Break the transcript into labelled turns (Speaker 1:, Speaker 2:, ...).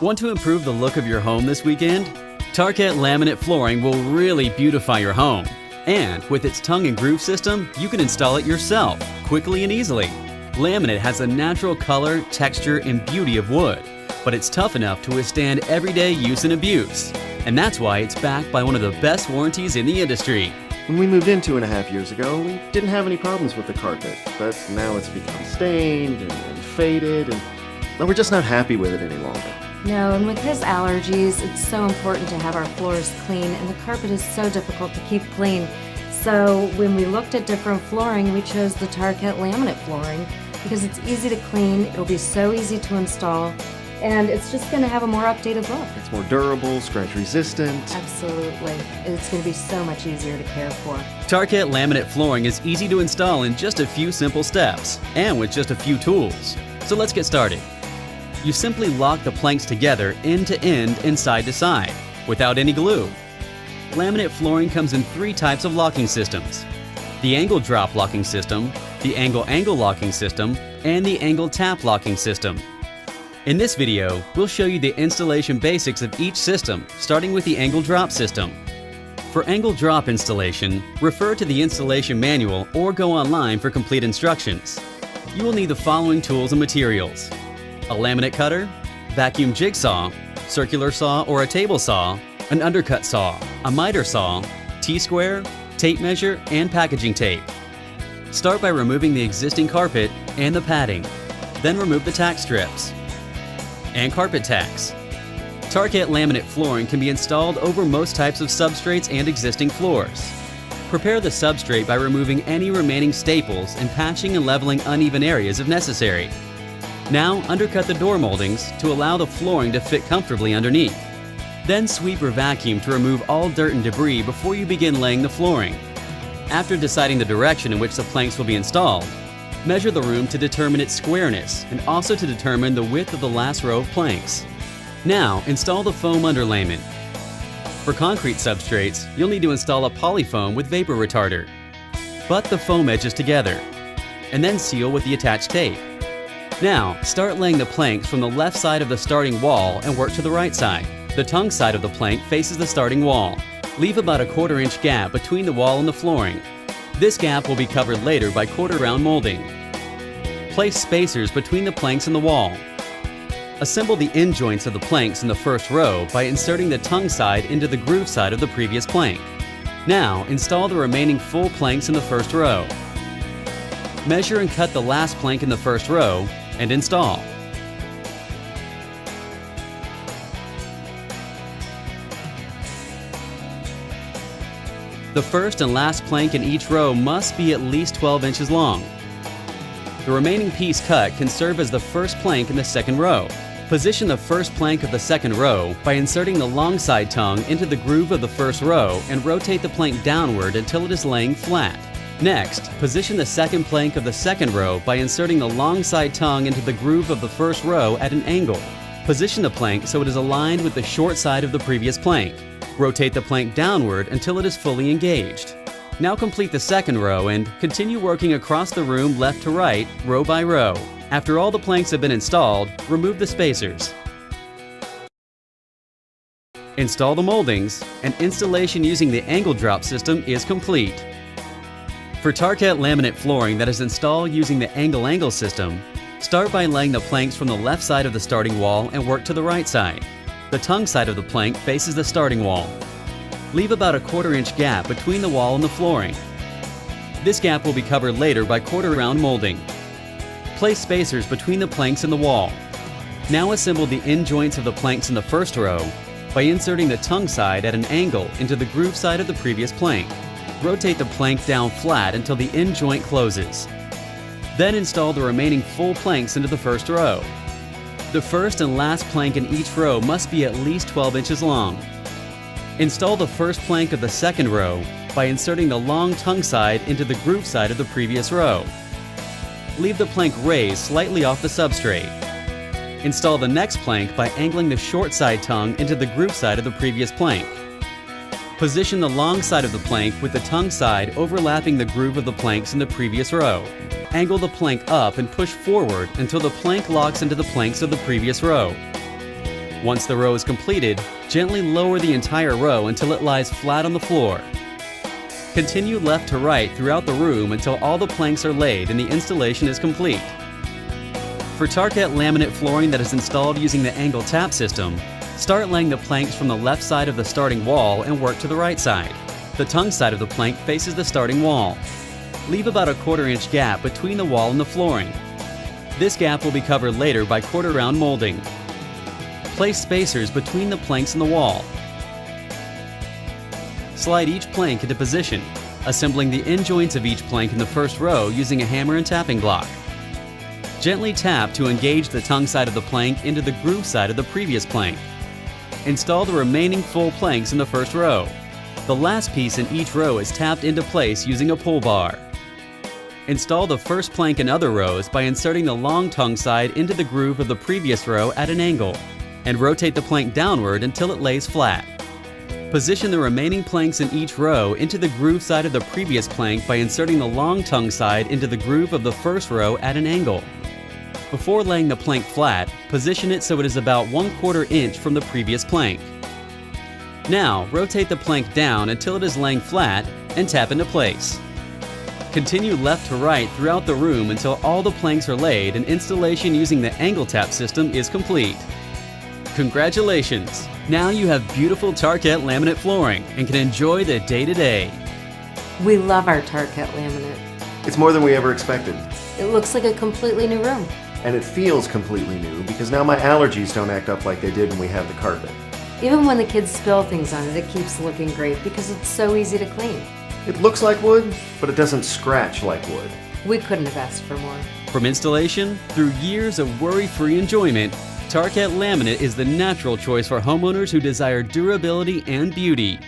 Speaker 1: Want to improve the look of your home this weekend? Target Laminate Flooring will really beautify your home. And with its tongue and groove system, you can install it yourself, quickly and easily. Laminate has a natural color, texture, and beauty of wood, but it's tough enough to withstand everyday use and abuse. And that's why it's backed by one of the best warranties in the industry.
Speaker 2: When we moved in 2.5 years ago, we didn't have any problems with the carpet, but now it's become stained and faded, and we're just not happy with it any longer.
Speaker 3: No, and with his allergies, it's so important to have our floors clean, and the carpet is so difficult to keep clean. So when we looked at different flooring, we chose the Target Laminate Flooring because it's easy to clean, it'll be so easy to install, and it's just going to have a more updated look.
Speaker 2: It's more durable, scratch resistant.
Speaker 3: Absolutely. It's going to be so much easier to care for.
Speaker 1: Target Laminate Flooring is easy to install in just a few simple steps and with just a few tools. So let's get started. You simply lock the planks together end to end and side to side without any glue. Laminate flooring comes in 3 types of locking systems: the angle drop locking system, the angle locking system, and the angle tap locking system. In this video, we'll show you the installation basics of each system, starting with the angle drop system. For angle drop installation, refer to the installation manual or go online for complete instructions. You will need the following tools and materials: a laminate cutter, vacuum jigsaw, circular saw or a table saw, an undercut saw, a miter saw, T-square, tape measure, and packaging tape. Start by removing the existing carpet and the padding. Then remove the tack strips and carpet tacks. Target Laminate Flooring can be installed over most types of substrates and existing floors. Prepare the substrate by removing any remaining staples and patching and leveling uneven areas if necessary. Now undercut the door moldings to allow the flooring to fit comfortably underneath. Then sweep or vacuum to remove all dirt and debris before you begin laying the flooring. After deciding the direction in which the planks will be installed, measure the room to determine its squareness and also to determine the width of the last row of planks. Now install the foam underlayment. For concrete substrates, you'll need to install a polyfoam with vapor retarder. Butt the foam edges together and then seal with the attached tape. Now, start laying the planks from the left side of the starting wall and work to the right side. The tongue side of the plank faces the starting wall. Leave about a 1/4 inch gap between the wall and the flooring. This gap will be covered later by quarter round molding. Place spacers between the planks and the wall. Assemble the end joints of the planks in the first row by inserting the tongue side into the groove side of the previous plank. Now, install the remaining full planks in the first row. Measure and cut the last plank in the first row and install. The first and last plank in each row must be at least 12 inches long. The remaining piece cut can serve as the first plank in the second row. Position the first plank of the second row by inserting the long side tongue into the groove of the first row and rotate the plank downward until it is laying flat. Next, position the second plank of the second row by inserting the long side tongue into the groove of the first row at an angle. Position the plank so it is aligned with the short side of the previous plank. Rotate the plank downward until it is fully engaged. Now complete the second row and continue working across the room left to right, row by row. After all the planks have been installed, remove the spacers. Install the moldings, and installation using the angle drop system is complete. For Target Laminate Flooring that is installed using the angle system, start by laying the planks from the left side of the starting wall and work to the right side. The tongue side of the plank faces the starting wall. Leave about a 1/4 inch gap between the wall and the flooring. This gap will be covered later by quarter round molding. Place spacers between the planks and the wall. Now assemble the end joints of the planks in the first row by inserting the tongue side at an angle into the groove side of the previous plank. Rotate the plank down flat until the end joint closes. Then install the remaining full planks into the first row. The first and last plank in each row must be at least 12 inches long. Install the first plank of the second row by inserting the long tongue side into the groove side of the previous row. Leave the plank raised slightly off the substrate. Install the next plank by angling the short side tongue into the groove side of the previous plank. Position the long side of the plank with the tongue side overlapping the groove of the planks in the previous row. Angle the plank up and push forward until the plank locks into the planks of the previous row. Once the row is completed, gently lower the entire row until it lies flat on the floor. Continue left to right throughout the room until all the planks are laid and the installation is complete. For Tarkett laminate flooring that is installed using the angle tap system, start laying the planks from the left side of the starting wall and work to the right side. The tongue side of the plank faces the starting wall. Leave about a 1/4 inch gap between the wall and the flooring. This gap will be covered later by quarter round molding. Place spacers between the planks and the wall. Slide each plank into position, assembling the end joints of each plank in the first row using a hammer and tapping block. Gently tap to engage the tongue side of the plank into the groove side of the previous plank. Install the remaining full planks in the first row. The last piece in each row is tapped into place using a pull bar. Install the first plank in other rows by inserting the long tongue side into the groove of the previous row at an angle, and rotate the plank downward until it lays flat. Position the remaining planks in each row into the groove side of the previous plank by inserting the long tongue side into the groove of the first row at an angle. Before laying the plank flat, position it so it is about 1/4 inch from the previous plank. Now, rotate the plank down until it is laying flat and tap into place. Continue left to right throughout the room until all the planks are laid and installation using the angle tap system is complete. Congratulations! Now you have beautiful Tarkett laminate flooring and can enjoy the day-to-day.
Speaker 3: We love our Tarkett laminate.
Speaker 2: It's more than we ever expected.
Speaker 3: It looks like a completely new room.
Speaker 2: And it feels completely new because now my allergies don't act up like they did when we had the carpet.
Speaker 3: Even when the kids spill things on it, it keeps looking great because it's so easy to clean.
Speaker 2: It looks like wood, but it doesn't scratch like wood.
Speaker 3: We couldn't have asked for more.
Speaker 1: From installation through years of worry-free enjoyment, Tarkett laminate is the natural choice for homeowners who desire durability and beauty.